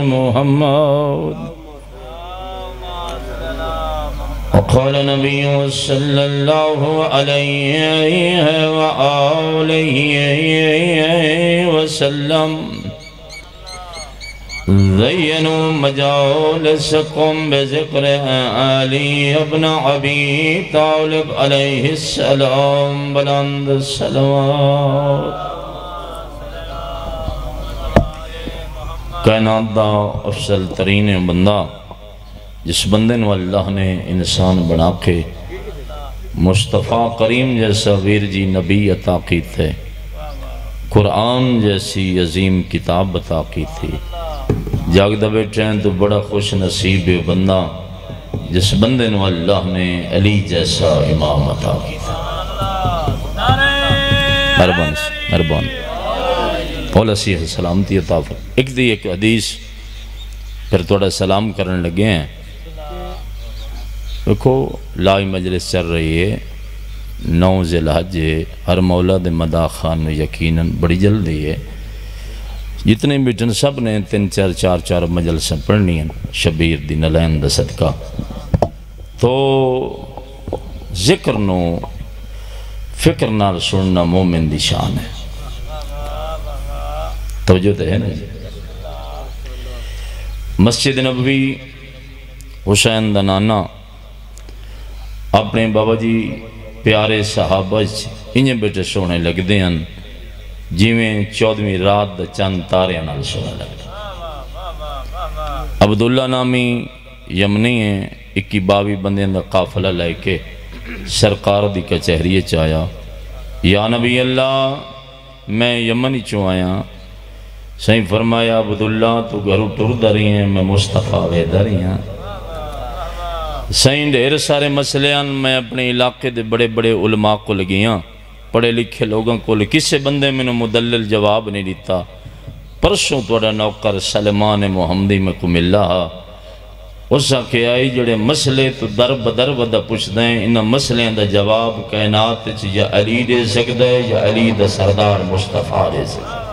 محمد وقال نبی صلی اللہ علیہ وآلہ وسلم زینوا مجالسکم بذکر علی ابن ابی طالب علیہ السلام بلند الصلوات۔ کائنات دا افضل ترین بندہ جس بندے نو اللہ نے انسان بنا کے مصطفیٰ کریم جیسا ویر جی نبی عطا کی تھے، قرآن جیسی عظیم کتاب عطا کی تھی۔ جاگ دا بیٹھے ہیں تو بڑا خوش نصیب بندہ جس بندے نو اللہ نے علی جیسا امام عطا کی تھا۔ مرحبان مولا سیح سلامتی عطا فرمائے۔ ایک دی ایک حدیث پھر تھوڑا سلام کرنے لگے ہیں۔ دیکھو لائی مجلس چل رہی ہے، 9 ذی الحج ہے، ہر مولا دے مدا خان یقیناً بڑی جلدی ہے۔ جتنے بیٹھن سب نے 3-4 مجلسیں پڑھنی ہیں شبیر دی نلین دا صدقہ، تو ذکر نو فکر نال سننا مومن دی شان ہے۔ توجہ تو ہے نا جی۔ مسجد نبوی حسین دا نانا اپنے بابا جی پیارے صحابہ انہیں بیٹے سونے لگ دے ہیں جیویں 14ویں رات دا چند تارے نال سونے لگ دے۔ عبداللہ نامی یمنی ہیں، 21-22 بندے دا قافلہ لے کے سرکار دی کچہری چایا، یا نبی اللہ میں یمنی چوں آیا۔ سہیں فرمایا عبداللہ تو گھرو ٹر دری ہیں، میں مصطفیٰ وے دری ہیں۔ سہیں ڈھیر سارے مسئلیاں میں اپنے علاقے دے بڑے بڑے علماء کو لگیاں، پڑھے لکھے لوگوں کو کسے بندے میں نے مدلل جواب نہیں دیتا۔ پرسوں توڑا نوکر سلمان محمدی میں کو ملا اس کے آئی جڑے مسئلے تو در بدر بدہ پوچھ دیں، انہا مسئلے دا جواب کائنات یا علی دے سکدے یا علی دا سردار مصطفیٰ دے سکدے۔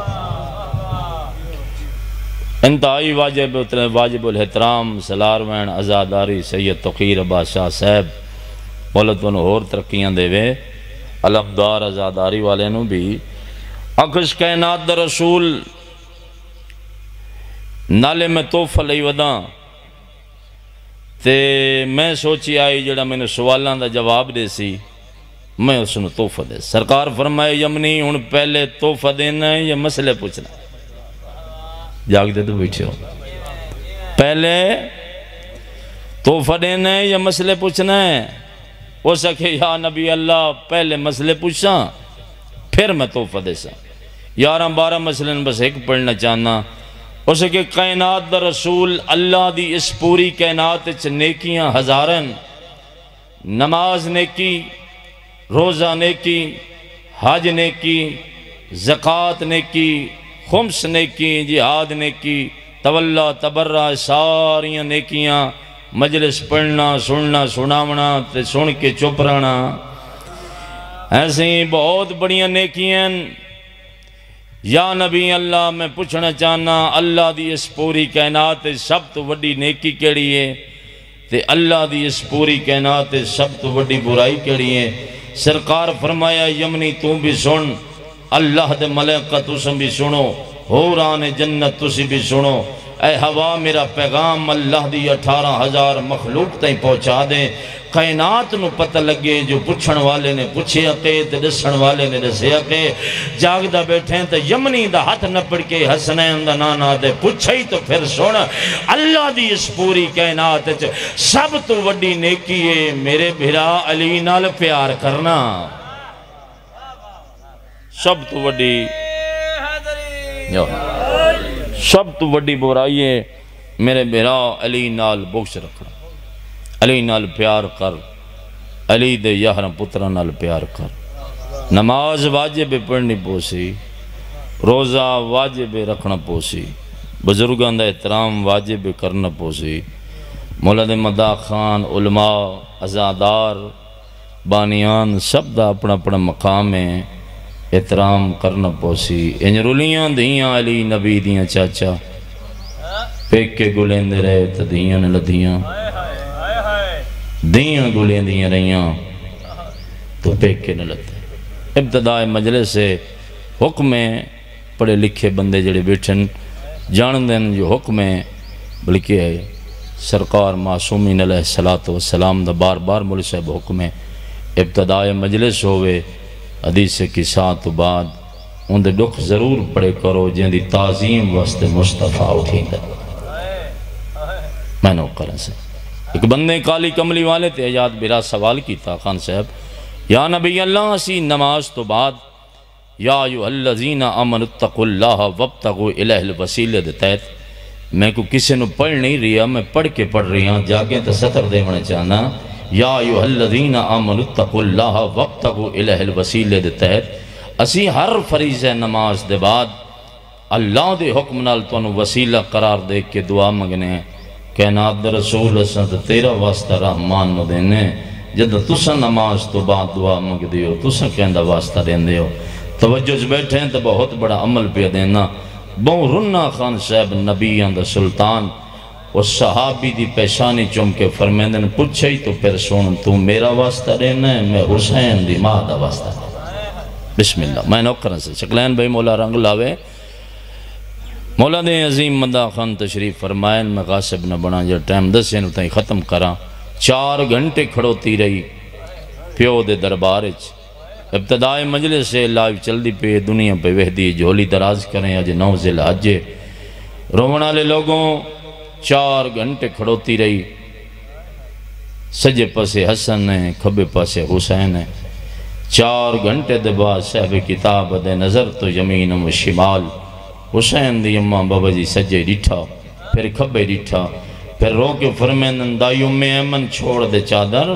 انتہائی واجب الاحترام سلاروین ازاداری سید تقیر عباس شاہ صاحب بولت انہوں اور ترقیاں دے وے علمدار ازاداری والے نو بھی اکش کائنات دا رسول نالے میں توفہ لئی وداں تے میں سوچی آئی جڑا میں نے سوالان دا جواب دے سی میں اس نے توفہ دے۔ سرکار فرمائے یمنی ہون پہلے توفہ دینا ہے یا مسئلے پوچھنا ہے؟ جاگ دے تو بیٹھے ہو، پہلے توفہ دینا ہے یا مسئلے پوچھنا ہے؟ وہ سکے یا نبی اللہ پہلے مسئلے پوچھا پھر میں توفہ دے سا۔ 11-12 مسئلے بس ایک پڑھنا چاہنا۔ وہ سکے کائنات دا رسول اللہ دی اس پوری کائنات چ نیکیاں ہزارن، نماز نیکی، روزہ نیکی، حج نیکی، زکوٰۃ نیکی، خمس نیکی، جہاد نیکی، تولا تبرہ ساریاں نیکیاں، مجلس پڑھنا سننا سناونا تے سن کے چپ رہنا، ایسے ہی بہت بڑیاں نیکیاں۔ یا نبی اللہ میں پوچھنا چاہنا اللہ دی اس پوری کائنات سب تو وڈی نیکی کیڑی ہے تے اللہ دی اس پوری کائنات سب تو وڈی برائی کیڑی ہے؟ سرکار فرمایا یمنی تو بھی سن، اللہ دے ملائکہ تسم بھی سنو، حوران جنت تسی بھی سنو۔ اے ہوا میرا پیغام اللہ دی 18,000 مخلوق تائیں پہنچا دے، کائنات نو پتہ لگے جو پوچھن والے نے پوچھے اکے تے دسن والے نے دسے اکے۔ جاگ دا بیٹھیں تے یمنی دا ہاتھ نہ پڑ کے حسنین دا نانا دے پوچھائی تو پھر سن، اللہ دی اس پوری کائنات سب تو وڈی نیکی ہے میرے بھرا علی نال پیار کرنا۔ سب تو وڈی برائی ہے میرے بھرا علی نال بغض رکھنا، علی نال پیار کر، علی دے یارہ پترہ نال پیار کر۔ نماز واجب پڑھنی پوسی، روزہ واجب رکھنا پوسی، بزرگان دا احترام واجب کرنا پوسی۔ مولا دے مدا خان علماء ازادار بانیان سب دا اپنا اپنا مقام ہے۔ احترام کرنا پوسی ان رولیاں دیاں علی نبی دیاں چاچا پیک کے گلیں دے رہے تو دیاں نے لدیاں دیاں گلیں دیاں رہیاں تو پیک کے نہ لدے ابتداء مجلس سے حکم پڑھے لکھے بندے جڑے بیٹھن جان دین جو حکم بلکہ سرکار معصومین علیہ السلام دا بار بار مولی صاحب حکم ابتداء مجلس ہوئے حدیث کی ساتھ بعد ان دے دکھ ضرور پڑے کرو جن دی تعظیم واسطے مصطفیٰ اٹھیں دے میں نو کرن سے ایک بندے کالی کملی والے تھے اجاد برا سوال کیتا خان صاحب یا نبی اللہ اسی نماز تو بعد یا ایوہ الذین آمنوا اتقوا اللہ وابتغوا الیہ الوسیلہ دیتا ہے میں کو کسی نو پڑھ نہیں رہا میں پڑھ کے پڑھ رہی ہوں جاگیں تو سطر دے منے چاہنا یا ایوہ الذین آمنوا اتقوا اللہ وابتغوا الیہ الوسیلہ دیتا ہے اسی ہر فریضہ نماز دے بعد اللہ دے حکم نال تو انو وسیلہ قرار دے کے دعا مگنے ہیں کہنات دے رسول اساں تیرا واسطہ رحمان نو دینے جد تسا نماز تو بعد دعا مگ دیو تسا کہندہ واسطہ دین دیو توجہ جو بیٹھے ہیں تو بہت بڑا عمل پہ دینا بہت رنہ خان صاحب نبیان دا سلطان اس صحابی دی پیشانی چوم کے فرمیندن پوچھے ہی تو پھر سون تو میرا واسطہ دینا ہے میں حسین دی ماں دا واسطہ دینا بسم اللہ میں نوکرن سے شکلین بھائی مولا رنگ لاوے مولا دے عظیم مندہ خان تشریف فرمائن میں غاسب نہ بنا جو ٹائم 10 تائیں ختم کراں 4 گھنٹے کھڑوتی رہی پیو دے دربارج ابتداء مجلس سے لائیو چل دی پہ دنیا پہ وحدی جھولی دراز کریں آج 9 ذی الحج رومنا لے لوگوں 4 گھنٹے کھڑوتی رہی سجے پاسے حسن ہے کھبے پاسے حسین ہے 4 گھنٹے دے بعد صاحب کتاب دے نظر تو یمین و شمال حسین دی اماں بابا جی سجے ڈٹھا پھر کھبے ڈٹھا پھر رو کے فرمین دائی ام ایمن چھوڑ دے چادر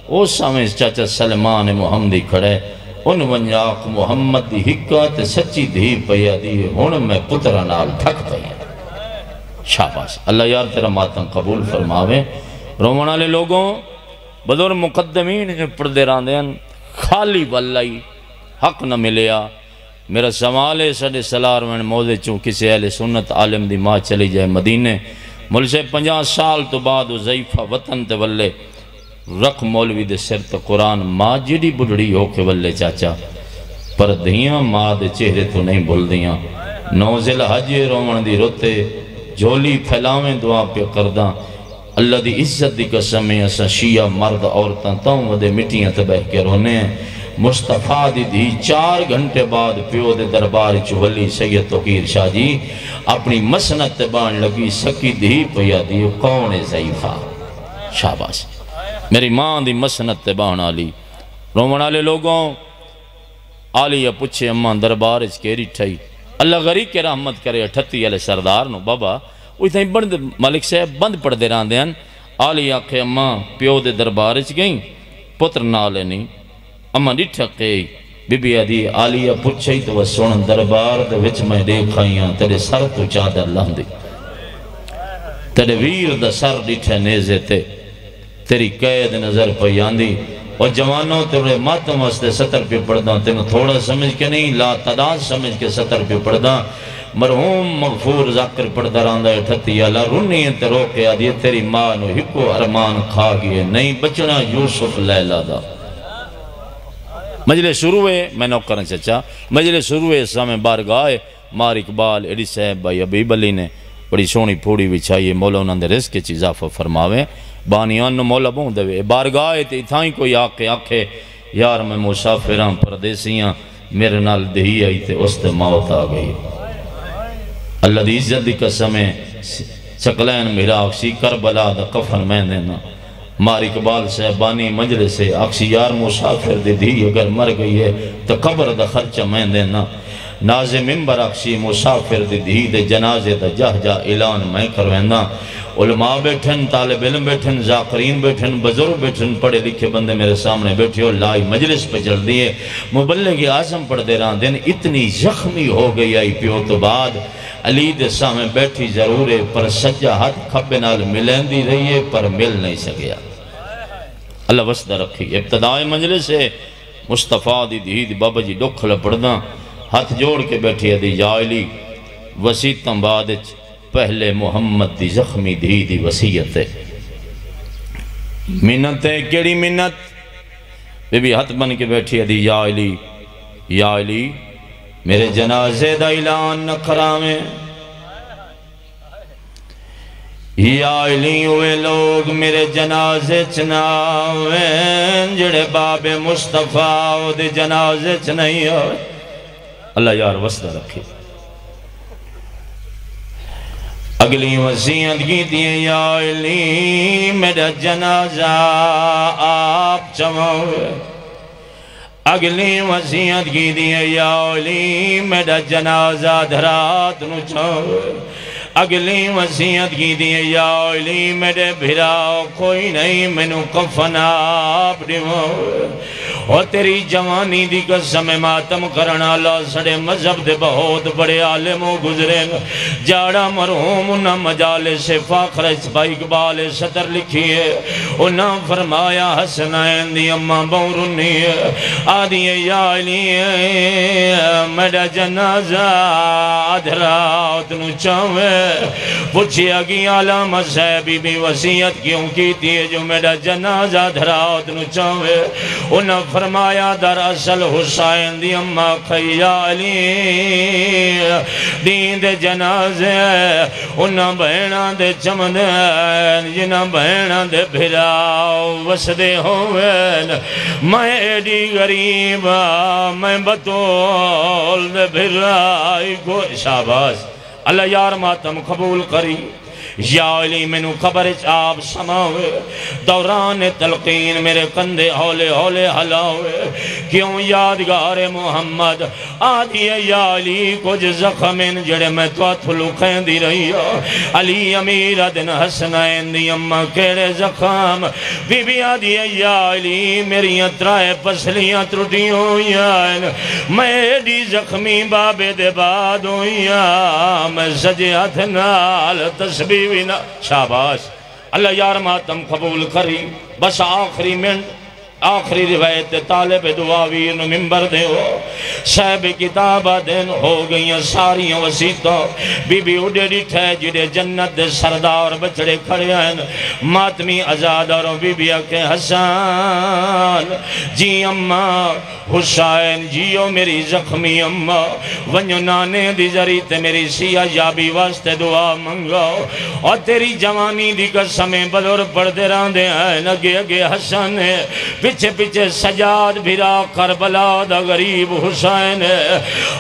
او سامیں چاچا سلمان محمدی کھڑے ان ونیاق محمد دی حکات سچی دھی پیا دی ہون میں پترہ نال تھک پیا شاباش اللہ یار تیرا ماتم قبول فرماوے رومن والے لوگوں بدور مقدمین جو پردے راندے ہیں خالی واللہی حق نہ ملیا میرا سوال ہے سڑے سلار میں موزے چوں کسی اہل سنت عالم دی ماں چلی جائے مدینے مل سے 50 سال تو بعد ضعیفہ وطن تے ولے رکھ مولوی دے سر تو قرآن ماں جڑی بڑھڑی ہو کے ولے چاچا پر دھیاں ماں دے چہرے تو نہیں بھول دیاں 9 ذی الحج رومن دی روتے جھولی پھیلاویں دعا پہ کرداں اللہ دی عزت دی قسمیں اسا شیعہ مرد عورتاں تاؤں ودے مٹیاں تبہ کے رونے مصطفیٰ دی دی 4 گھنٹے بعد پیو دے دربار چولی سید توقیر شاہ جی اپنی مسنت بان لگی سکی دی پیا دی کون ضعیفہ شاباش میری ماں دی مسنت بان آلی رومن آلے لوگوں آلیہ پچھے اماں دربار اس کیری ٹھائی اللہ غریق کے رحمت کرے 38 علیہ سردار نو بابا وہ اتنی بند ملک صاحب بند پڑھ دے رہاں دیاں آلیہ آکھے اماں پیو دے دربار اس گئیں پتر نالے نہیں اماں ڈٹھک گئی بی بی آدھی آلیہ پچھے تو وہ سون دربار دے وچ میں دیکھائیاں تیرے سر تو چادر لہن دی تیرے ویر دا سر ڈٹھے نیزے تے تیری قید نظر پہ آندی اور جوانوں تیرے ماتم واسطے سطر پہ پڑھداں تینوں تھوڑا سمجھ کے نہیں لا تعداد سمجھ کے سطر پہ پڑھداں مرحوم مغفور ذاکر پڑھدہ راندہ اٹھتی اللہ رونی تے روکے آدھی تیری ماں نو ہکو ارمان کھا گئے نہیں بچنا یوسف لیلہ دا مجلس شروع ہے میں نوکرن چچا مجلس شروع ہے سامیں بارگاہ مار اقبال ایڈی صاحب بھائی ابیب علی نے بڑی سونی پھوڑی بچھائیے مولا انہوں نے رزق چیز اضافہ فرماوے بانیان نو مولا بہن دے بارگاہ تے تھائیں کوئی آکھے یار میں مسافراں پردیسیاں میرے نال دہی آئی تے اس تے موت آ گئی اللہ دی عزت دی قسمیں چکلین میرا اکسی کربلا دا کفن میں دینا مار اقبال صاحبانی مجلس سے اکسی یار مسافر دی دی اگر مر گئی ہے تو قبر دا خرچہ میں دینا ناز ممبر اکسی مسافر دی دی دے جنازے دا جہ اعلان میں کروینا علماء بیٹھن طالب علم بیٹھن ذاکرین بیٹھن بزرگ بیٹھن پڑھے لکھے بندے میرے سامنے بیٹھے ہو لائی مجلس پہ چل دیئے مبلغ اعظم پڑھ دے رہاں دن اتنی زخمی ہو گئی آئی پیو تو بعد علی دے سامنے بیٹھی ضرور ہے پر سجا ہاتھ کھبے نال ملین دی رہی ہے پر مل نہیں سکیا اللہ وسدہ رکھی ابتدائی مجلس ہے مصطفیٰ دی دھی دی بابا جی ڈکھ لپڑداں ہاتھ جوڑ کے بیٹھی ہے دی یا علی وسیعتاں بعد پہلے محمد دی زخمی دھی دی وسیعت ہے منت ہے کیڑی منت بی بی ہاتھ بن کے بیٹھی ہے دی یا علی میرے جنازے دا اعلان نہ کراویں یا علی ہوئے لوگ میرے جنازے چناویں جڑے باب مصطفیٰ دے جنازے چنائی ہوئے اللہ یار وسدہ رکھے اگلی وسیعت کی دیئے یا علی میرا جنازہ آپ چماوے اگلی وسیعت کی دیئے یا علی میرا جنازہ دھرات نو چاوے اگلی وسیعت کی دیئے یا علی میرے بھراؤ کوئی نہیں مینو کفن آپ دیوائے اور تیری جوانی دی قسم ماتم کرنا اللہ سڑے مذہب دے بہت بڑے عالموں گزریں جاڑا مرحوم انہا مجالس فاخر اسبائی اقبال سطر لکھیے انہا فرمایا حسنین دی اممہ بورنی آدھی یا علی میرا جنازہ ادھرات نو چاوے پوچھے اگی علامہ صاحبی بھی وسیعت کیوں کی تھی جو میرا جنازہ ادھرات نو چاوے انہا فرمایا در اصل حسین دی اممہ خیا علی دین دے جنازے انہا بہنہ دے چمدین جنہا بہنہ دے بھراؤ وسدے ہوئین میں ایڈی غریبہ میں بطول دے بھرائی کو شاباز اللہ یار ماتم قبول کری یا علی منو خبر چاپ سماوے دوران تلقین میرے کندے ہولے ہولے ہلاوے کیوں یادگار محمد آدھی یا علی کچھ زخمین جڑے میں تو تھلوکیں دی رہی علی امیر دن حسنین دی اممہ کیڑے زخم بی بی آدھی یا علی میری اترائے پسلیاں ترٹی ہوئیں میں ایڈی زخمی بابے دے بعد ہوئیں میں سجے ہاتھ نال تسبیح شاباش اللہ یار ماتم قبول کری بس آخری منٹ آخری روایت طالب دعاویر نو ممبر دے ہو صاحب کتابہ دن ہو گئیں ساریاں وسیعتوں بی بی اڈے ڈٹھے جڑے جنت دے سردار بچڑے کھڑے ہیں ماتمی آزاد اور بی بی اکے حسان جی اممہ حسین جیو میری زخمی اممہ ونیو نانے دی ذریعے میری سیاہ جابی واسطے دعا منگاؤ اور تیری جوانی دی قسمیں بدر پڑھ دے راندے ہیں اگے اگے حسن ہے پیچھے پیچھے سجاد بھیرا کربلا دا غریب حسین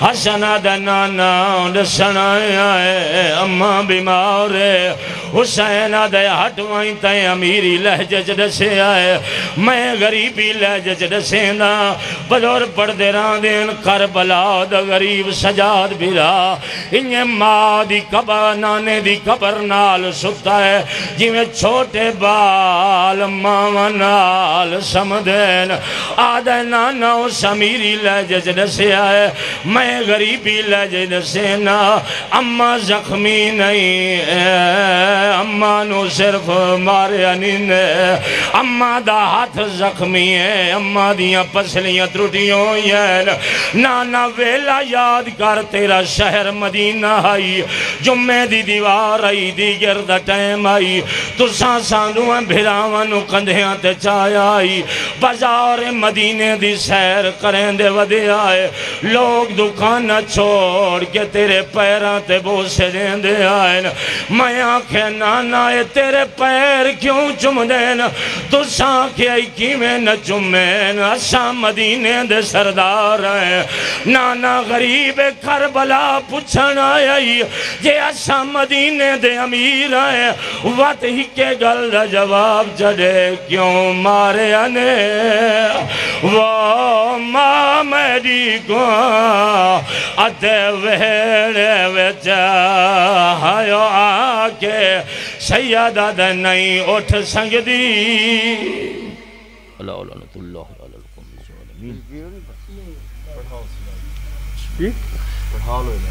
حسن دا نانا دسن آئے اممہ بیمار حسین دا ہٹوائیں تائیں امیری لہجج دسے آئے میں غریبی لہجج دسے نا بدور پڑھ دے راندین کربلا دا غریب سجاد بھیرا انہیں ماں دی قبر نانے دی قبر نال ستا ہے جی میں چھوٹے بال ماں نال سمدین آدھے نانا اس امیری لہجج دسے آئے میں غریبی لہجج دسے نا اممہ زخمی نہیں اممہ نو صرف مارے انین اممہ دا ہاتھ زخمی ہے اممہ دیاں پسلیاں ترٹی ہوئی ہیں نانا ویلا یاد کر تیرا شہر مدینہ آئی جمعہ دی دیوار آئی دی گرد ٹیم آئی تو سانسانوں بھراوانوں کندھیاں تے چایا آئی بازار مدینے دی سیر کریں دے ودے آئے لوگ دکانہ چھوڑ کے تیرے پیران تے بوسے دیں دے آئے میں آنکھیں نانا اے تیرے پیر کیوں چم دین تو سانکھیں کی میں نہ چمین اسا مدینے دے سردار ہیں نانا غریب کربلا پچھنا آئی جے اسا مدینے دے امیر ہیں وقت ہی کے گل دا جواب جڑے کیوں مارے انے وہ ماں میری کو اتے ویڑے ویچا ہائیو آکے سیادہ دے نہیں اٹھ سنگ دی اللہ اللہ اللہ اللہ